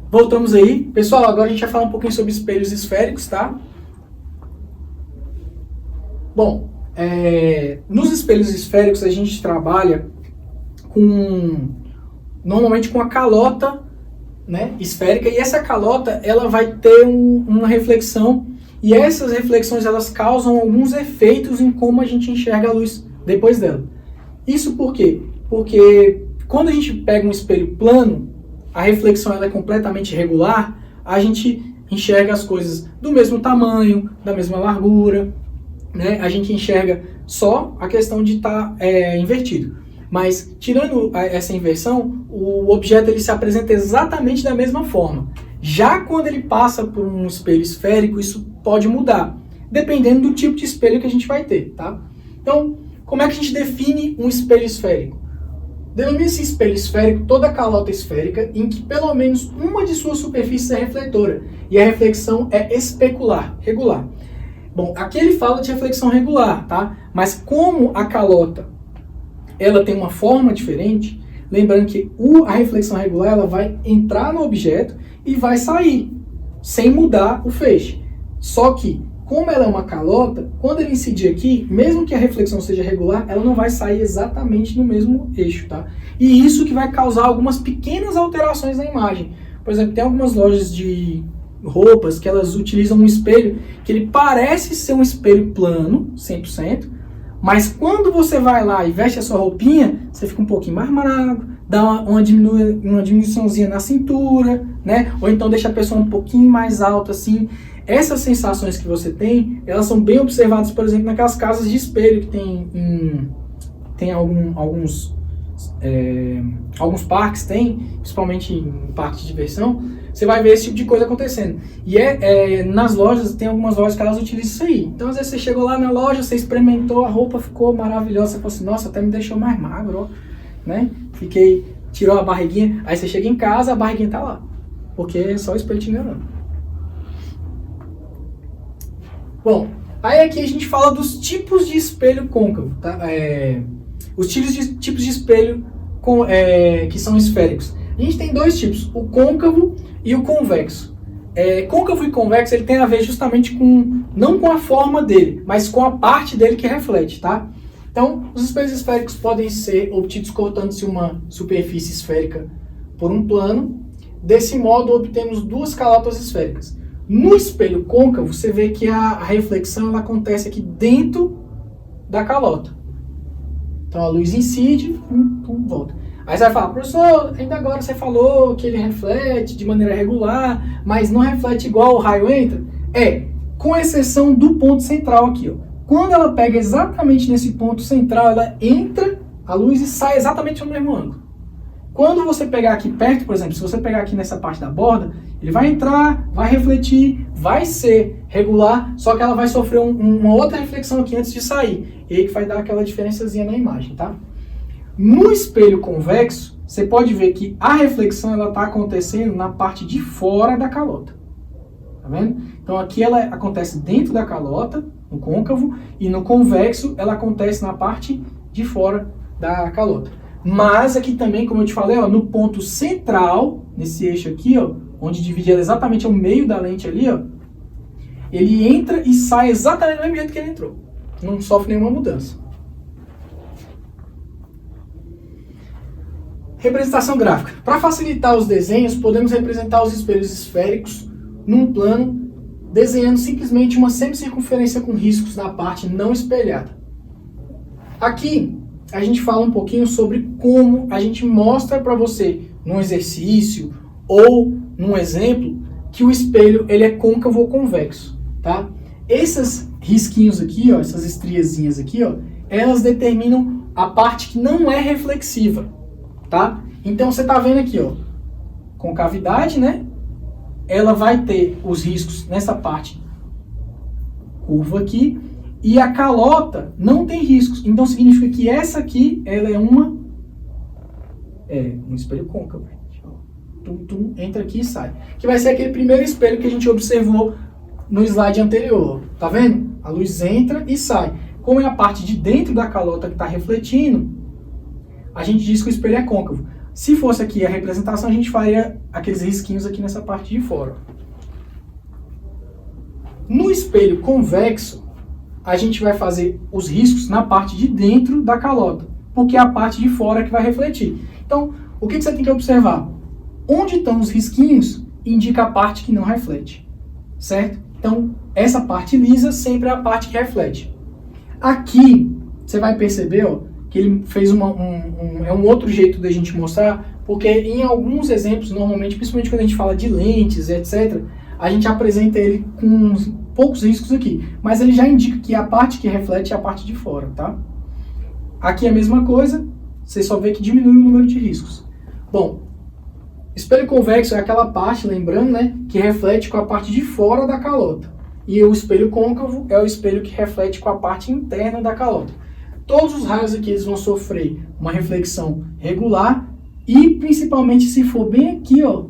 Voltamos aí. Pessoal, agora a gente vai falar um pouquinho sobre espelhos esféricos, tá? Bom, nos espelhos esféricos a gente trabalha normalmente com a calota, né, esférica, e essa calota ela vai ter uma reflexão, e essas reflexões elas causam alguns efeitos em como a gente enxerga a luz depois dela. Isso por quê? Porque quando a gente pega um espelho plano, a reflexão ela é completamente regular, a gente enxerga as coisas do mesmo tamanho, da mesma largura, né? A gente enxerga só a questão de estar invertido. Mas, tirando essa inversão, o objeto ele se apresenta exatamente da mesma forma. Já quando ele passa por um espelho esférico, isso pode mudar, dependendo do tipo de espelho que a gente vai ter, tá? Então, como é que a gente define um espelho esférico? Denomina-se espelho esférico toda a calota esférica em que pelo menos uma de suas superfícies é refletora e a reflexão é especular, regular. Bom, aqui ele fala de reflexão regular, tá? Mas como a calota ela tem uma forma diferente, lembrando que a reflexão regular ela vai entrar no objeto e vai sair, sem mudar o feixe. Só que, como ela é uma calota, quando ele incidir aqui, mesmo que a reflexão seja regular, ela não vai sair exatamente no mesmo eixo, tá? E isso que vai causar algumas pequenas alterações na imagem. Por exemplo, tem algumas lojas de roupas que elas utilizam um espelho que ele parece ser um espelho plano, 100%, mas quando você vai lá e veste a sua roupinha, você fica um pouquinho mais magro, dá uma diminuiçãozinha na cintura, né? Ou então deixa a pessoa um pouquinho mais alta, assim. Essas sensações que você tem, elas são bem observadas, por exemplo, naquelas casas de espelho que tem alguns parques, principalmente em parques de diversão, você vai ver esse tipo de coisa acontecendo. E nas lojas, tem algumas lojas que elas utilizam isso aí. Então, às vezes você chegou lá na loja, você experimentou, a roupa ficou maravilhosa, você falou assim, nossa, até me deixou mais magro, ó, né? Tirou a barriguinha, aí você chega em casa, a barriguinha tá lá, porque é só o espelho te enganando. Bom, aí aqui a gente fala dos tipos de espelho côncavo, tá? Os tipos de espelho que são esféricos. A gente tem dois tipos, o côncavo e o convexo. Côncavo e convexo ele tem a ver justamente não com a forma dele, mas com a parte dele que reflete, tá? Então, os espelhos esféricos podem ser obtidos cortando-se uma superfície esférica por um plano. Desse modo, obtemos duas calotas esféricas. No espelho côncavo, você vê que a reflexão ela acontece aqui dentro da calota. Então, a luz incide, volta. Aí você vai falar, professor, ainda agora você falou que ele reflete de maneira regular, mas não reflete igual o raio entra? Com exceção do ponto central aqui, ó. Quando ela pega exatamente nesse ponto central, ela entra a luz e sai exatamente no mesmo ângulo. Quando você pegar aqui perto, por exemplo, se você pegar aqui nessa parte da borda, ele vai entrar, vai refletir, vai ser regular, só que ela vai sofrer uma outra reflexão aqui antes de sair. E aí que vai dar aquela diferençazinha na imagem, tá? No espelho convexo, você pode ver que a reflexão ela está acontecendo na parte de fora da calota. Tá vendo? Então aqui ela acontece dentro da calota, no côncavo, e no convexo ela acontece na parte de fora da calota. Mas aqui também, como eu te falei, ó, no ponto central, nesse eixo aqui, ó, onde divide ela exatamente ao meio da lente ali, ó, ele entra e sai exatamente do mesmo jeito que ele entrou. Não sofre nenhuma mudança. Representação gráfica. Para facilitar os desenhos, podemos representar os espelhos esféricos num plano, desenhando simplesmente uma semicircunferência com riscos na parte não espelhada. Aqui, a gente fala um pouquinho sobre como a gente mostra para você, num exercício ou num exemplo, que o espelho ele é côncavo ou convexo, tá? Esses risquinhos aqui, ó, essas estriazinhas aqui, ó, elas determinam a parte que não é reflexiva, tá? Então você tá vendo aqui, ó, concavidade, né? Ela vai ter os riscos nessa parte curva aqui, e a calota não tem riscos. Então significa que essa aqui, ela é um espelho côncavo. Entra aqui e sai. Que vai ser aquele primeiro espelho que a gente observou no slide anterior. Tá vendo? A luz entra e sai. Como é a parte de dentro da calota que está refletindo, a gente diz que o espelho é côncavo. Se fosse aqui a representação, a gente faria aqueles risquinhos aqui nessa parte de fora. No espelho convexo, a gente vai fazer os riscos na parte de dentro da calota, porque é a parte de fora que vai refletir. Então, o que você tem que observar? Onde estão os risquinhos, indica a parte que não reflete, certo? Então, essa parte lisa sempre é a parte que reflete. Aqui, você vai perceber, ó, que ele fez um outro jeito da gente mostrar, porque em alguns exemplos, normalmente, principalmente quando a gente fala de lentes, etc., a gente apresenta ele com poucos riscos aqui, mas ele já indica que a parte que reflete é a parte de fora, tá? Aqui é a mesma coisa, você só vê que diminui o número de riscos. Bom, espelho convexo é aquela parte, lembrando, né, que reflete com a parte de fora da calota. E o espelho côncavo é o espelho que reflete com a parte interna da calota. Todos os raios aqui eles vão sofrer uma reflexão regular e principalmente se for bem aqui, ó,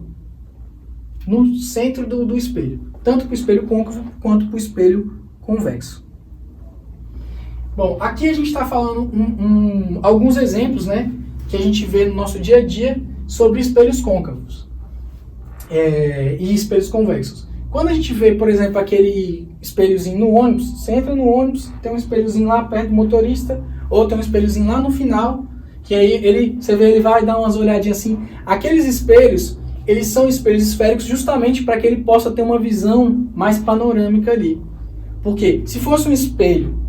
no centro do espelho, tanto para o espelho côncavo quanto para o espelho convexo. Bom, aqui a gente está falando alguns exemplos, né, que a gente vê no nosso dia a dia sobre espelhos côncavos e espelhos convexos. Quando a gente vê, por exemplo, aquele espelhozinho no ônibus, você entra no ônibus, tem um espelhozinho lá perto do motorista, ou tem um espelhozinho lá no final, que aí você vê, ele vai dar umas olhadinhas assim. Aqueles espelhos, eles são espelhos esféricos justamente para que ele possa ter uma visão mais panorâmica ali. Porque se fosse um espelho,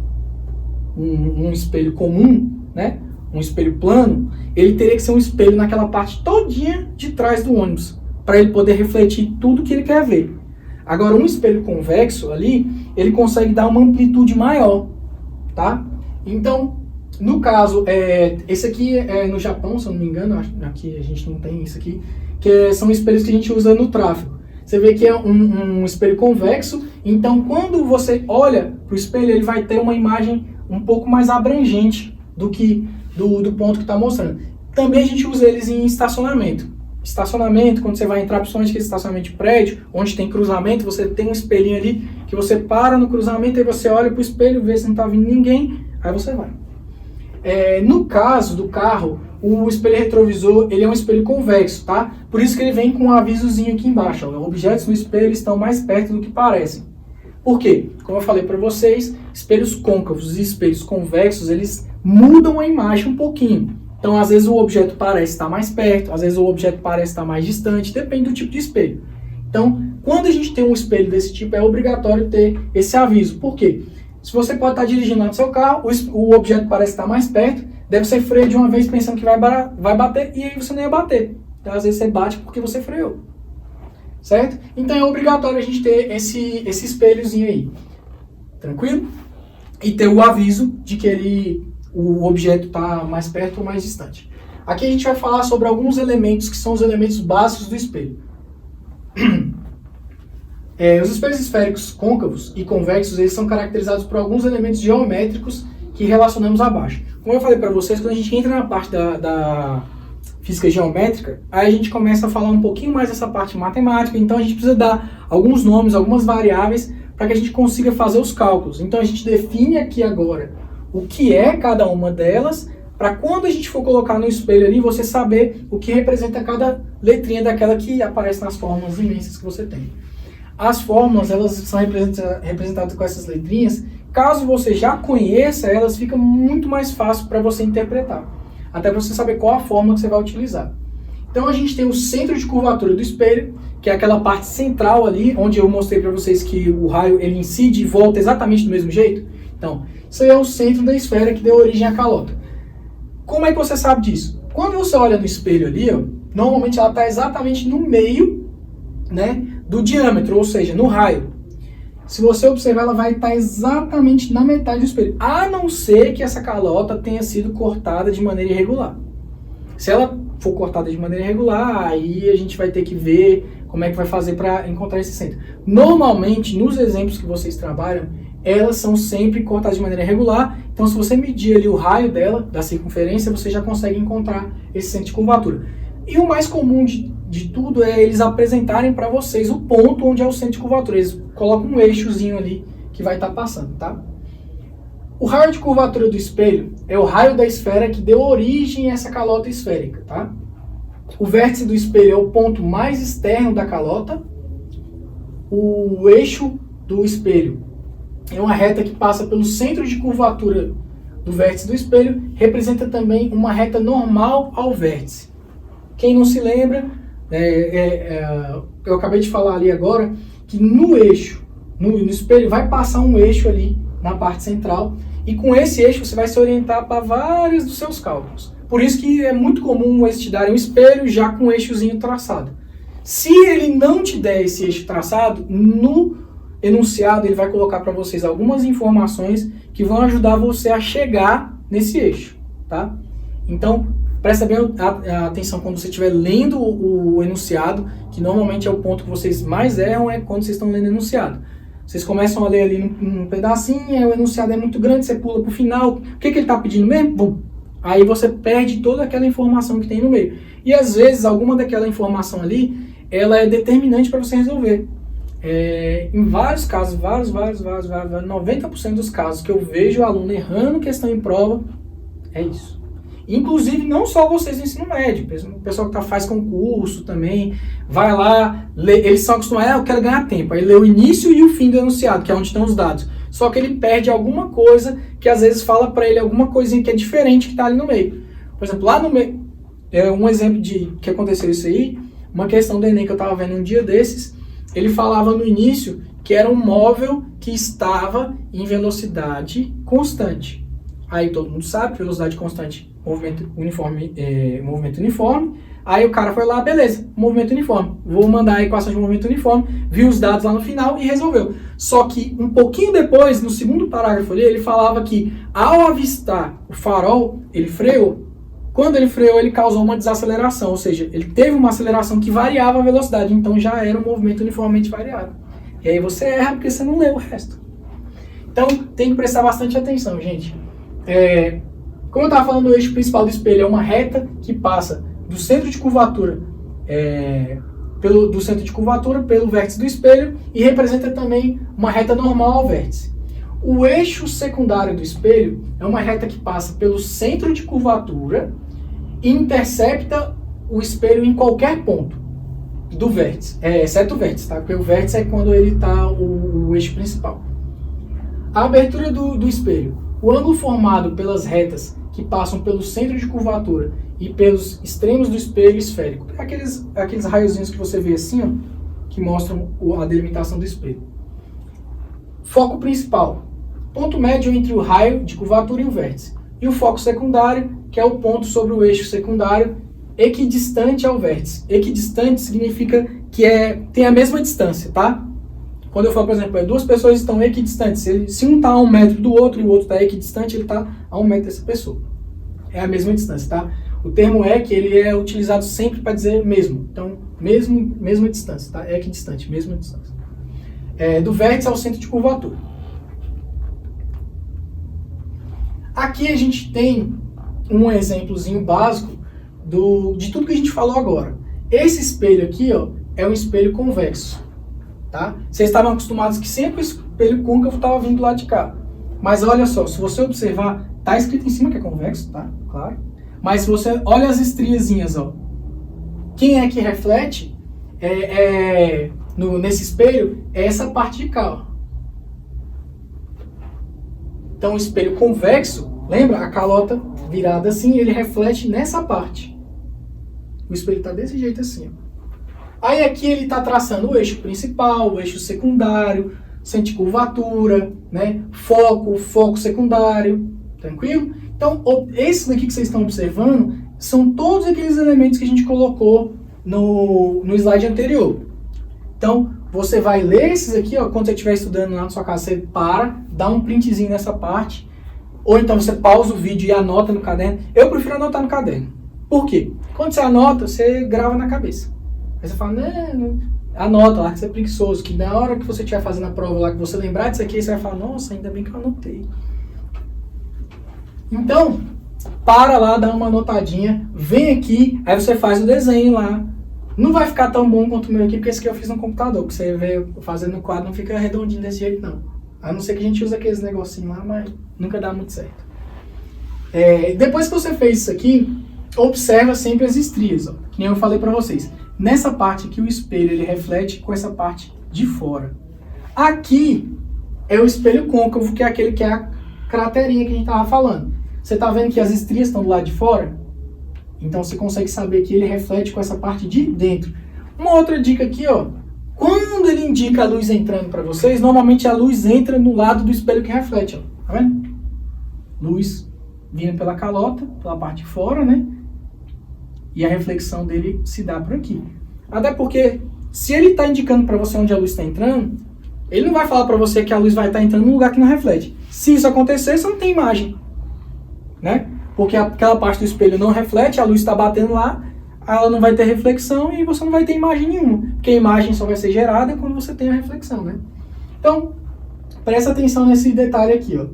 um espelho comum, né, um espelho plano, ele teria que ser um espelho naquela parte todinha de trás do ônibus, para ele poder refletir tudo que ele quer ver. Agora, um espelho convexo ali, ele consegue dar uma amplitude maior, tá? Então, no caso, esse aqui é no Japão, se eu não me engano, aqui a gente não tem isso aqui, que são espelhos que a gente usa no tráfego. Você vê que é um espelho convexo, então quando você olha para o espelho, ele vai ter uma imagem um pouco mais abrangente do que do ponto que está mostrando. Também a gente usa eles em estacionamento. Estacionamento, quando você vai entrar, principalmente aquele estacionamento de prédio, onde tem cruzamento, você tem um espelhinho ali, que você para no cruzamento, aí você olha para o espelho, vê se não está vindo ninguém, aí você vai. No caso do carro, o espelho retrovisor, ele é um espelho convexo, tá? Por isso que ele vem com um avisozinho aqui embaixo, ó, objetos no espelho estão mais perto do que parecem. Por quê? Como eu falei para vocês, espelhos côncavos e espelhos convexos, eles mudam a imagem um pouquinho. Então, às vezes o objeto parece estar mais perto, às vezes o objeto parece estar mais distante, depende do tipo de espelho. Então, quando a gente tem um espelho desse tipo, é obrigatório ter esse aviso. Por quê? Se você pode estar dirigindo no seu carro, o objeto parece estar mais perto, deve ser freio de uma vez pensando que vai bater, e aí você não ia bater. Então, às vezes você bate porque você freou. Certo? Então, é obrigatório a gente ter esse espelhozinho aí. Tranquilo? E ter o aviso de que o objeto está mais perto ou mais distante. Aqui a gente vai falar sobre alguns elementos que são os elementos básicos do espelho. Os espelhos esféricos côncavos e convexos, eles são caracterizados por alguns elementos geométricos que relacionamos abaixo. Como eu falei para vocês, quando a gente entra na parte da física geométrica, aí a gente começa a falar um pouquinho mais dessa parte matemática, então a gente precisa dar alguns nomes, algumas variáveis, para que a gente consiga fazer os cálculos. Então a gente define aqui agora o que é cada uma delas, para quando a gente for colocar no espelho ali, você saber o que representa cada letrinha daquela que aparece nas fórmulas imensas que você tem. As fórmulas, elas são representadas com essas letrinhas. Caso você já conheça elas, fica muito mais fácil para você interpretar. Até para você saber qual a fórmula que você vai utilizar. Então a gente tem o centro de curvatura do espelho, que é aquela parte central ali, onde eu mostrei para vocês que o raio ele incide e volta exatamente do mesmo jeito. Então, isso aí é o centro da esfera que deu origem à calota. Como é que você sabe disso? Quando você olha no espelho ali, ó, normalmente ela está exatamente no meio, né, do diâmetro, ou seja, no raio. Se você observar, ela vai estar exatamente na metade do espelho, a não ser que essa calota tenha sido cortada de maneira irregular. Se ela for cortada de maneira irregular, aí a gente vai ter que ver como é que vai fazer para encontrar esse centro. Normalmente, nos exemplos que vocês trabalham, elas são sempre cortadas de maneira regular, então se você medir ali o raio dela, da circunferência, você já consegue encontrar esse centro de curvatura. E o mais comum de tudo é eles apresentarem para vocês o ponto onde é o centro de curvatura. Eles colocam um eixozinho ali que vai estar passando, tá? O raio de curvatura do espelho é o raio da esfera que deu origem a essa calota esférica, tá? O vértice do espelho é o ponto mais externo da calota. O eixo do espelho é uma reta que passa pelo centro de curvatura do vértice do espelho, representa também uma reta normal ao vértice. Quem não se lembra, eu acabei de falar ali agora, que no eixo, no espelho, vai passar um eixo ali na parte central, e com esse eixo você vai se orientar para vários dos seus cálculos. Por isso que é muito comum eles te darem um espelho já com um eixozinho traçado. Se ele não te der esse eixo traçado, no enunciado ele vai colocar para vocês algumas informações que vão ajudar você a chegar nesse eixo, tá? Então, presta bem atenção quando você estiver lendo o enunciado, que normalmente é o ponto que vocês mais erram, é quando vocês estão lendo o enunciado. Vocês começam a ler ali num pedacinho, o enunciado é muito grande, você pula para o final, o que ele está pedindo mesmo? Bum. Aí você perde toda aquela informação que tem no meio. E às vezes, alguma daquela informação ali, ela é determinante para você resolver. Em vários casos, 90% dos casos que eu vejo o aluno errando questão em prova, é isso. Inclusive, não só vocês no ensino médio, o pessoal que faz concurso também, vai lá, eles são acostumados, eu quero ganhar tempo, aí lê o início e o fim do enunciado, que é onde estão os dados. Só que ele perde alguma coisa que às vezes fala para ele alguma coisinha que é diferente que está ali no meio. Por exemplo, lá no meio, um exemplo de que aconteceu isso aí, uma questão do Enem que eu estava vendo um dia desses, ele falava no início que era um móvel que estava em velocidade constante. Aí todo mundo sabe, velocidade constante, movimento uniforme. Aí o cara foi lá, beleza, movimento uniforme. Vou mandar a equação de movimento uniforme, viu os dados lá no final e resolveu. Só que um pouquinho depois, no segundo parágrafo ali, ele falava que ao avistar o farol, ele freou. Quando ele freou, ele causou uma desaceleração, ou seja, ele teve uma aceleração que variava a velocidade, então já era um movimento uniformemente variado. E aí você erra porque você não leu o resto. Então tem que prestar bastante atenção, gente. Como eu estava falando, o eixo principal do espelho é uma reta que passa do centro de curvatura, pelo vértice do espelho e representa também uma reta normal ao vértice. O eixo secundário do espelho é uma reta que passa pelo centro de curvatura e intercepta o espelho em qualquer ponto do vértice, exceto o vértice, tá? Porque o vértice é quando ele está o eixo principal. A abertura do espelho. O ângulo formado pelas retas que passam pelo centro de curvatura e pelos extremos do espelho esférico. Aqueles raiozinhos que você vê assim, ó, que mostram a delimitação do espelho. Foco principal. Ponto médio entre o raio de curvatura e o vértice. E o foco secundário, que é o ponto sobre o eixo secundário, equidistante ao vértice. Equidistante significa que tem a mesma distância, tá? Quando eu falo, por exemplo, duas pessoas estão equidistantes, se um está a 1 metro do outro e o outro está equidistante, ele está a 1 metro dessa pessoa. É a mesma distância, tá? O termo ele é utilizado sempre para dizer mesmo. Então, mesma distância, tá? Equidistante, mesma distância. Do vértice ao centro de curvatura. Aqui a gente tem um exemplozinho básico de tudo que a gente falou agora. Esse espelho aqui, ó, é um espelho convexo. Tá? Vocês estavam acostumados que sempre o espelho côncavo estava vindo do lado de cá. Mas olha só, se você observar, tá escrito em cima que é convexo, tá? Claro. Mas se você olha as estriazinhas, ó, quem é que reflete nesse espelho é essa parte de cá, ó. Então o espelho convexo, lembra? A calota virada assim, ele reflete nessa parte. O espelho está desse jeito assim, ó. Aí aqui ele está traçando o eixo principal, o eixo secundário, centro de curvatura, né? Foco secundário, tranquilo? Então, esses daqui que vocês estão observando são todos aqueles elementos que a gente colocou no slide anterior. Então, você vai ler esses aqui, ó, quando você estiver estudando lá na sua casa, você para, dá um printzinho nessa parte, ou então você pausa o vídeo e anota no caderno. Eu prefiro anotar no caderno. Por quê? Quando você anota, você grava na cabeça. Aí você fala, não, anota lá que você é preguiçoso, que na hora que você estiver fazendo a prova lá, que você lembrar disso aqui, você vai falar, nossa, ainda bem que eu anotei. Então, para lá, dá uma anotadinha, vem aqui, aí você faz o desenho lá. Não vai ficar tão bom quanto o meu aqui, porque esse aqui eu fiz no computador, que você vê fazendo no quadro, não fica redondinho desse jeito não. A não ser que a gente use aqueles negocinhos lá, mas nunca dá muito certo. Depois que você fez isso aqui, observa sempre as estrias, ó, que nem eu falei para vocês. Nessa parte aqui o espelho ele reflete com essa parte de fora. Aqui é o espelho côncavo, que é aquele que é a craterinha que a gente estava falando. Você está vendo que as estrias estão do lado de fora? Então você consegue saber que ele reflete com essa parte de dentro. Uma outra dica aqui, ó. Quando ele indica a luz entrando para vocês, normalmente a luz entra no lado do espelho que reflete, ó. Tá vendo? Luz vindo pela calota, pela parte de fora, né? E a reflexão dele se dá por aqui. Até porque, se ele está indicando para você onde a luz está entrando, ele não vai falar para você que a luz vai estar entrando num lugar que não reflete. Se isso acontecer, você não tem imagem, né? Porque aquela parte do espelho não reflete, a luz está batendo lá, ela não vai ter reflexão e você não vai ter imagem nenhuma. Porque a imagem só vai ser gerada quando você tem a reflexão, né? Então, presta atenção nesse detalhe aqui, ó.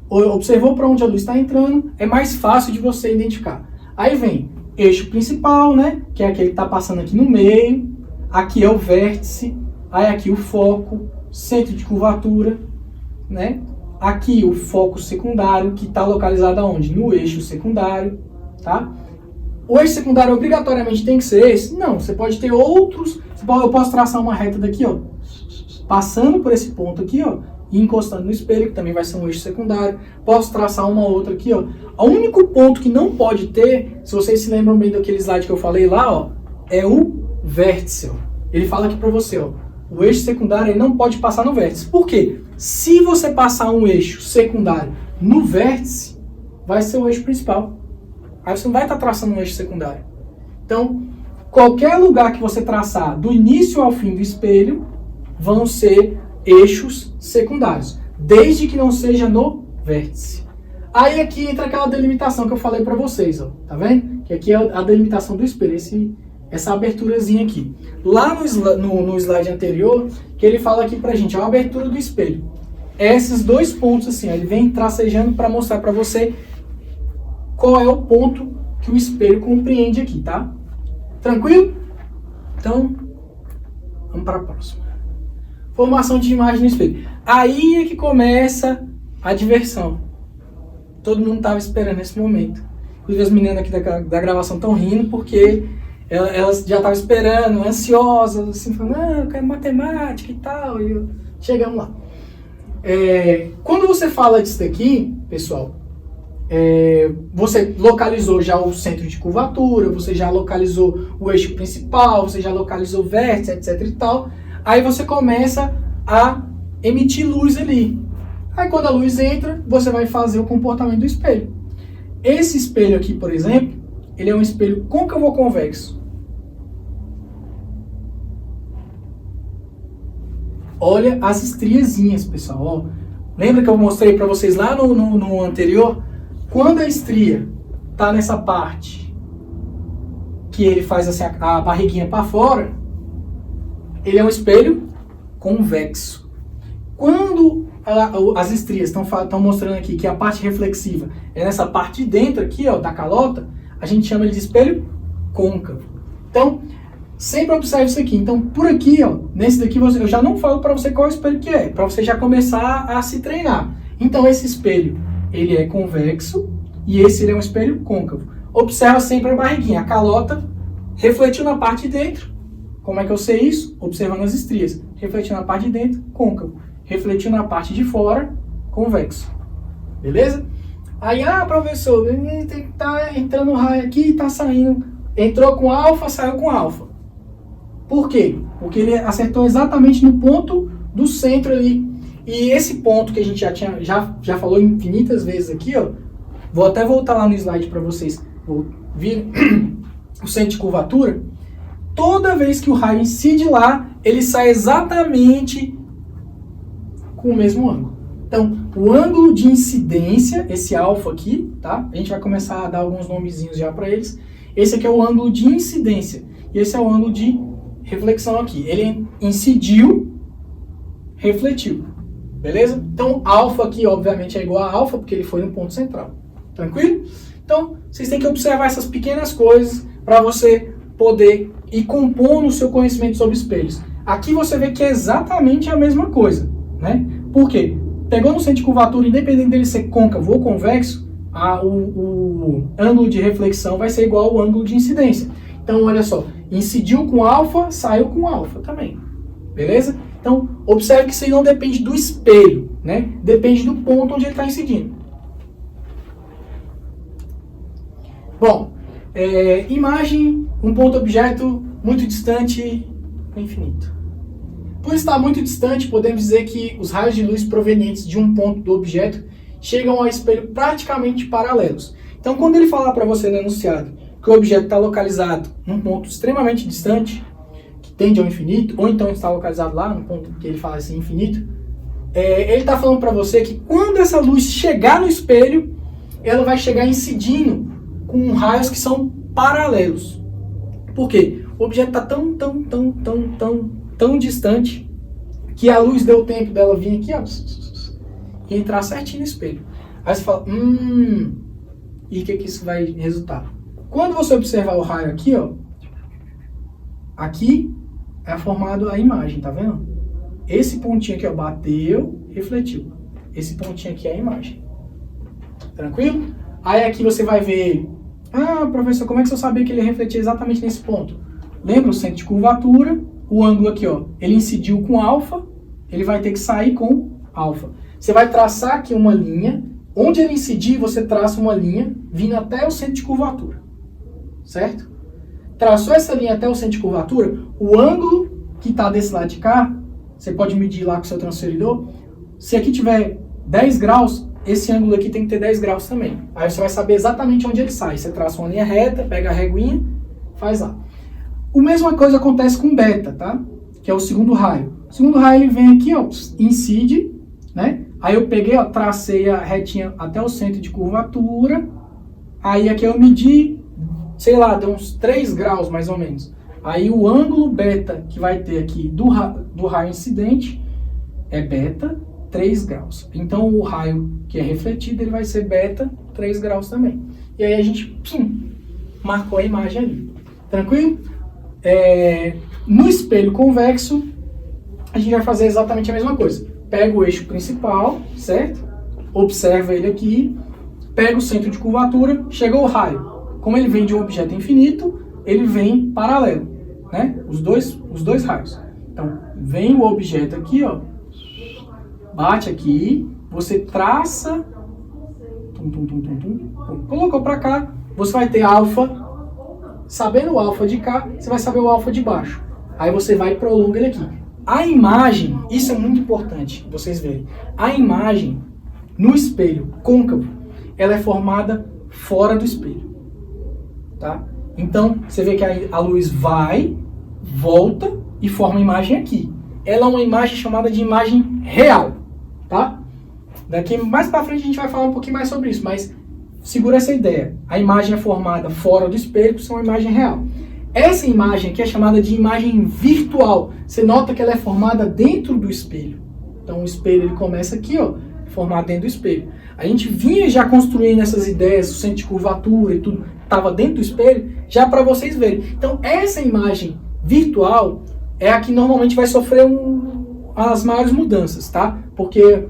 Observou para onde a luz está entrando, é mais fácil de você identificar. Aí vem eixo principal, né? Que é aquele que está passando aqui no meio. Aqui é o vértice. Aí aqui o foco, centro de curvatura, né? Aqui o foco secundário, que está localizado aonde? No eixo secundário, tá? O eixo secundário obrigatoriamente tem que ser esse? Não, você pode ter outros. Eu posso traçar uma reta daqui, ó, passando por esse ponto aqui, ó, e encostando no espelho, que também vai ser um eixo secundário. Posso traçar uma outra aqui, ó. O único ponto que não pode ter, se vocês se lembram bem daquele slide que eu falei lá, ó, é o vértice, ó. Ele fala aqui para você, ó, o eixo secundário ele não pode passar no vértice. Por quê? Se você passar um eixo secundário no vértice, vai ser o eixo principal. Aí você não vai estar traçando um eixo secundário. Então, qualquer lugar que você traçar do início ao fim do espelho, vão ser eixos secundários, desde que não seja no vértice. Aí aqui entra aquela delimitação que eu falei para vocês, ó, tá vendo? Que aqui é a delimitação do espelho, essa aberturazinha aqui. Lá no slide anterior, que ele fala aqui pra gente, a abertura do espelho. Esses dois pontos assim, ó, ele vem tracejando para mostrar para você qual é o ponto que o espelho compreende aqui, tá? Tranquilo? Então, vamos para a próxima. Formação de imagem no espelho. Aí é que começa a diversão. Todo mundo estava esperando esse momento. Inclusive as meninas aqui da gravação estão rindo porque elas já estavam esperando, ansiosas, assim, falando, eu quero matemática e tal. E chegamos lá. Quando você fala disso daqui, pessoal, você localizou já o centro de curvatura, você já localizou o eixo principal, você já localizou o vértice, etc e tal. Aí você começa a emitir luz ali. Aí quando a luz entra, você vai fazer o comportamento do espelho. Esse espelho aqui, por exemplo, ele é um espelho côncavo ou convexo? Olha as estriazinhas, pessoal. Ó. Lembra que eu mostrei para vocês lá no anterior? Quando a estria está nessa parte, que ele faz assim, a barriguinha para fora, ele é um espelho convexo. Quando as estrias estão mostrando aqui que a parte reflexiva é nessa parte de dentro aqui, ó, da calota, a gente chama ele de espelho côncavo. Então, sempre observe isso aqui. Então, por aqui, ó, nesse daqui, eu já não falo para você qual espelho que é, para você já começar a se treinar. Então, esse espelho, ele é convexo e esse ele é um espelho côncavo. Observa sempre a barriguinha, a calota refletiu na parte de dentro. Como é que eu sei isso? Observando as estrias. Refletiu na parte de dentro, côncavo. Refletiu na parte de fora, convexo. Beleza? Aí, professor, tá entrando raio aqui e tá saindo. Entrou com alfa, saiu com alfa. Por quê? Porque ele acertou exatamente no ponto do centro ali. E esse ponto que a gente já falou infinitas vezes aqui, ó. Vou até voltar lá no slide para vocês. Vou vir o centro de curvatura. Toda vez que o raio incide lá, ele sai exatamente com o mesmo ângulo. Então, o ângulo de incidência, esse alfa aqui, tá? A gente vai começar a dar alguns nomezinhos já para eles. Esse aqui é o ângulo de incidência. E esse é o ângulo de reflexão aqui. Ele incidiu, refletiu. Beleza? Então, alfa aqui, obviamente, é igual a alfa, porque ele foi no ponto central. Tranquilo? Então, vocês têm que observar essas pequenas coisas para você poder ir compondo o seu conhecimento sobre espelhos. Aqui você vê que é exatamente a mesma coisa, né? Por quê? Pegou no centro de curvatura, independente dele ser côncavo ou convexo, o ângulo de reflexão vai ser igual ao ângulo de incidência. Então, olha só, incidiu com alfa, saiu com alfa também. Beleza? Então, observe que isso aí não depende do espelho, né? Depende do ponto onde ele está incidindo. Bom, imagem, um ponto objeto muito distante, infinito. Por estar muito distante, podemos dizer que os raios de luz provenientes de um ponto do objeto chegam ao espelho praticamente paralelos. Então, quando ele falar para você no enunciado que o objeto está localizado num ponto extremamente distante, que tende ao infinito, ou então está localizado lá, no ponto que ele fala assim, infinito, ele está falando para você que quando essa luz chegar no espelho, ela vai chegar incidindo com raios que são paralelos. Por quê? O objeto está tão distante que a luz deu tempo dela vir aqui, ó, e entrar certinho no espelho. Aí você fala, e o que isso vai resultar? Quando você observar o raio aqui, ó, aqui é formado a imagem, tá vendo? Esse pontinho aqui, ó, bateu, refletiu. Esse pontinho aqui é a imagem. Tranquilo? Aí aqui você vai ver, professor, como é que você sabia que ele refletia exatamente nesse ponto? Lembra o centro de curvatura? O ângulo aqui, ó, ele incidiu com alfa, ele vai ter que sair com alfa. Você vai traçar aqui uma linha, onde ele incidir, você traça uma linha vindo até o centro de curvatura, certo? Traçou essa linha até o centro de curvatura, o ângulo que está desse lado de cá, você pode medir lá com o seu transferidor, se aqui tiver 10 graus, esse ângulo aqui tem que ter 10 graus também. Aí você vai saber exatamente onde ele sai. Você traça uma linha reta, pega a reguinha, faz lá. A mesma coisa acontece com beta, tá? Que é o segundo raio. O segundo raio ele vem aqui, ó, incide, né? Aí eu peguei, ó, tracei a retinha até o centro de curvatura. Aí aqui eu medi, sei lá, deu uns 3 graus mais ou menos. Aí o ângulo beta que vai ter aqui do raio incidente é beta 3 graus. Então o raio que é refletido ele vai ser beta 3 graus também. E aí a gente marcou a imagem ali. Tranquilo? No espelho convexo, a gente vai fazer exatamente a mesma coisa. Pega o eixo principal, certo? Observa ele aqui, pega o centro de curvatura, chegou o raio. Como ele vem de um objeto infinito, ele vem paralelo, né? Os dois raios. Então, vem o objeto aqui, ó, bate aqui, você traça, colocou para cá, você vai ter alfa. Sabendo o alfa de cá, você vai saber o alfa de baixo. Aí você vai e prolonga ele aqui. A imagem, isso é muito importante, vocês verem. A imagem no espelho côncavo, ela é formada fora do espelho. Tá? Então, você vê que a luz vai, volta e forma a imagem aqui. Ela é uma imagem chamada de imagem real. Tá? Daqui mais para frente a gente vai falar um pouquinho mais sobre isso, mas segura essa ideia. A imagem é formada fora do espelho, isso é uma imagem real. Essa imagem aqui é chamada de imagem virtual. Você nota que ela é formada dentro do espelho. Então o espelho ele começa aqui, ó, formado dentro do espelho. A gente vinha já construindo essas ideias, o centro de curvatura e tudo, estava dentro do espelho, já para vocês verem. Então essa imagem virtual é a que normalmente vai sofrer as maiores mudanças, tá? Porque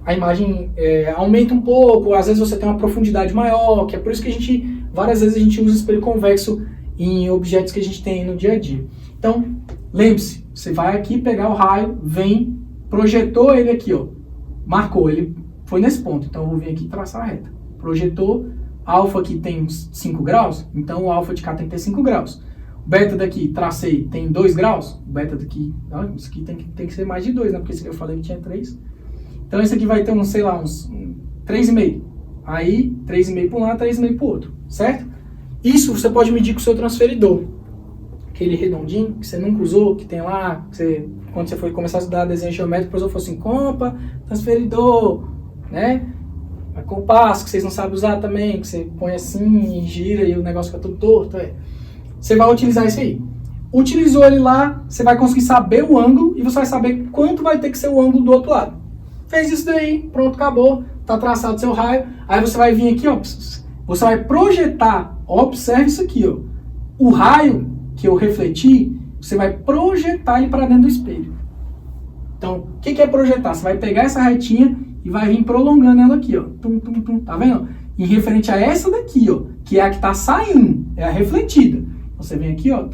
a imagem aumenta um pouco, às vezes você tem uma profundidade maior, que é por isso que várias vezes a gente usa espelho convexo em objetos que a gente tem no dia a dia. Então, lembre-se, você vai aqui pegar o raio, vem, projetou ele aqui, ó, marcou, ele foi nesse ponto, então eu vou vir aqui e traçar a reta. Projetou, alfa aqui tem 5 graus, então o alfa de cá tem que ter 5 graus. O beta daqui, tracei, tem 2 graus, o beta daqui, não, isso aqui tem que ser mais de 2, né, porque esse aqui eu falei que tinha 3. Então esse aqui vai ter uns 3,5. Aí, 3,5 para um lado, 3,5 para o outro, certo? Isso você pode medir com o seu transferidor. Aquele redondinho que você nunca usou, que tem lá, que quando você foi começar a estudar desenho geométrico, o professor falou assim, compa, transferidor, né? A compasso, que vocês não sabem usar também, que você põe assim e gira e o negócio fica todo torto. Você vai utilizar isso aí. Utilizou ele lá, você vai conseguir saber o ângulo e você vai saber quanto vai ter que ser o ângulo do outro lado. Fez isso daí, pronto, acabou, tá traçado seu raio. Aí você vai vir aqui, ó, você vai projetar, observe isso aqui, ó. O raio que eu refleti, você vai projetar ele para dentro do espelho. Então, o que é projetar? Você vai pegar essa retinha e vai vir prolongando ela aqui, ó. Tá vendo? em referente a essa daqui, ó, que é a que está saindo, é a refletida. Você vem aqui, ó,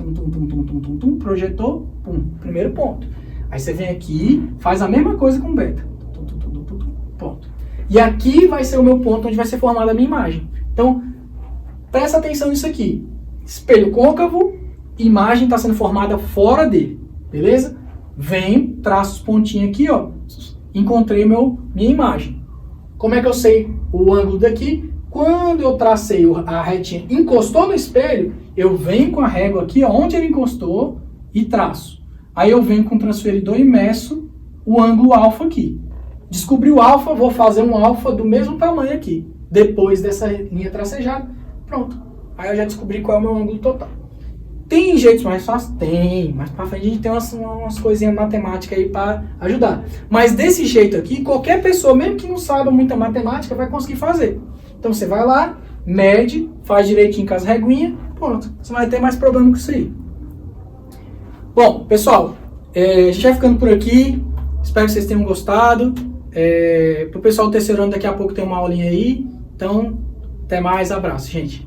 projetou, primeiro ponto. Aí você vem aqui, faz a mesma coisa com beta. Ponto. E aqui vai ser o meu ponto onde vai ser formada a minha imagem. Então, presta atenção nisso aqui. Espelho côncavo, imagem está sendo formada fora dele. Beleza? Venho, traço os pontinhos aqui, ó. Encontrei minha imagem. Como é que eu sei o ângulo daqui? Quando eu tracei a retinha, encostou no espelho, eu venho com a régua aqui, ó, onde ele encostou, e traço. Aí eu venho com o transferidor e meço o ângulo alfa aqui. Descobri o alfa, vou fazer um alfa do mesmo tamanho aqui. Depois dessa linha tracejada, pronto. Aí eu já descobri qual é o meu ângulo total. Tem jeitos mais fáceis? Tem. Mas pra frente a gente tem umas coisinhas matemáticas aí para ajudar. Mas desse jeito aqui, qualquer pessoa, mesmo que não saiba muita matemática, vai conseguir fazer. Então você vai lá, mede, faz direitinho com as reguinhas, pronto. Você não vai ter mais problema com isso aí. Bom, pessoal, a gente vai ficando por aqui. Espero que vocês tenham gostado. Pro pessoal do terceiro ano, daqui a pouco tem uma aulinha aí. Então, até mais. Abraço, gente.